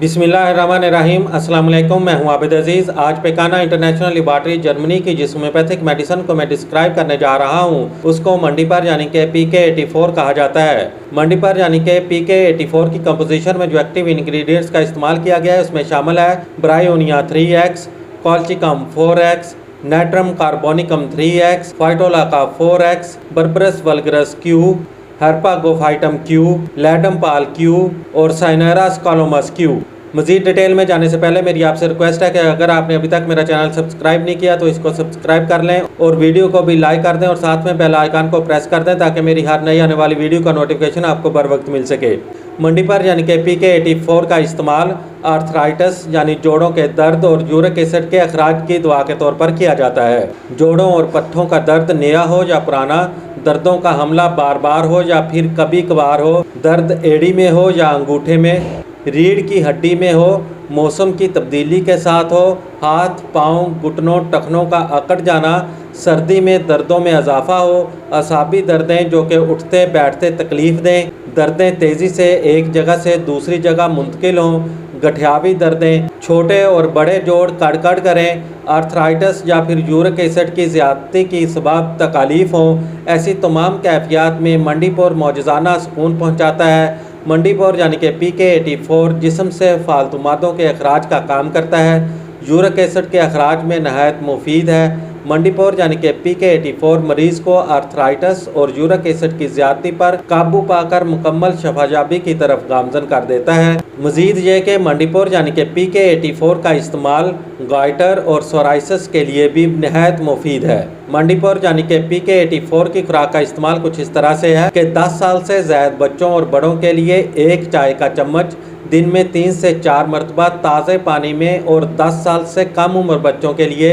बिस्मिल्लाहिर्रहमानिर्रहीम। अस्सलाम वालेकुम। मैं हूं आबिद अजीज़। आज पेकाना इंटरनेशनल लेबॉरेटरी जर्मनी की जिस होम्योपैथिक मेडिसिन को मैं डिस्क्राइब करने जा रहा हूं उसको मंडीपर यानी कि PK84 कहा जाता है। मंडीपर यानी कि PK84 की कंपोजिशन में जो एक्टिव इंग्रेडिएंट्स का इस्तेमाल किया गया है उसमें शामिल है bryonia 3x, colchicum 4x, nitrum carbonicum 3x, phytolacca 4x, berberis vulgaris Q, harpagophytum Q, ledum pal Q और साइनेरा स्कालोमस Q। मज़ीद डिटेल में जाने से पहले मेरी आपसे रिक्वेस्ट है कि अगर आपने अभी तक मेरा चैनल सब्सक्राइब नहीं किया तो इसको सब्सक्राइब कर लें और वीडियो को भी लाइक कर दें और साथ में बेल आइकन को प्रेस कर दें ताकि मेरी हर नई आने वाली वीडियो का नोटिफिकेशन आपको बर वक्त मिल सके। मंडीपर यानी कि PK84 का इस्तेमाल आर्थराइटिस यानी जोड़ों के दर्द और यूरिक एसिड के अखराज की दवा के तौर पर किया जाता है। जोड़ों और पट्ठों का दर्द नया हो या पुराना, दर्दों का हमला बार बार हो या फिर कभी कभार हो, दर्द एड़ी में हो या अंगूठे में, रीढ़ की हड्डी में हो, मौसम की तब्दीली के साथ हो, हाथ पाँव घुटनों टखनों का अकड़ जाना, सर्दी में दर्दों में इजाफा हो, असाबी दर्दें जो कि उठते बैठते तकलीफ़ दें, दर्दें तेज़ी से एक जगह से दूसरी जगह मुंतकिल हों, गठियावी दर्दें, छोटे और बड़े जोड़ कड़कड़ करें, आर्थराइटिस या फिर यूरिक एसिड की ज़्यादती की सबब तकालीफ हों, ऐसी तमाम कैफियत में मंडीपर मौजज़ाना सुकून पहुँचाता है। मंडीपर यानी कि PK84 जिस्म से फालतू मादों के अखराज का काम करता है, यूरिक एसिड के अखराज में नहायत मुफीद है। मंडीपर यानी कि PK84 मरीज़ को आर्थराइटिस और यूरिक एसिड की ज़्यादती पर काबू पाकर मुकम्मल शफायाबी की तरफ गामजन कर देता है। मज़ीद ये कि मंडीपर यानी कि PK84 का इस्तेमाल गाइटर और सोराइसिस के लिए भी नहायत मुफीद है। मंडीपर यानी कि PK84 की खुराक का इस्तेमाल कुछ इस तरह से है कि 10 साल से ज़ायद बच्चों और बड़ों के लिए एक चाय का चम्मच दिन में 3 से 4 मरतबा ताज़े पानी में और 10 साल से कम उम्र बच्चों के लिए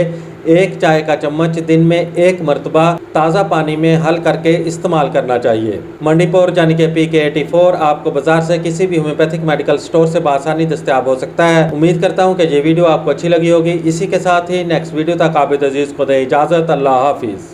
एक चाय का चम्मच दिन में 1 मरतबा ताज़ा पानी में हल करके इस्तेमाल करना चाहिए। मंडीपर यानी कि PK84 आपको बाजार से किसी भी होम्योपैथिक मेडिकल स्टोर से बआसानी दस्तयाब हो सकता है। उम्मीद करता हूँ कि ये वीडियो आपको अच्छी लगी होगी। इसी के साथ ही नेक्स्ट वीडियो तक आबिद अजीज़ को दे इजाज़त। अल्लाह हाफिज़।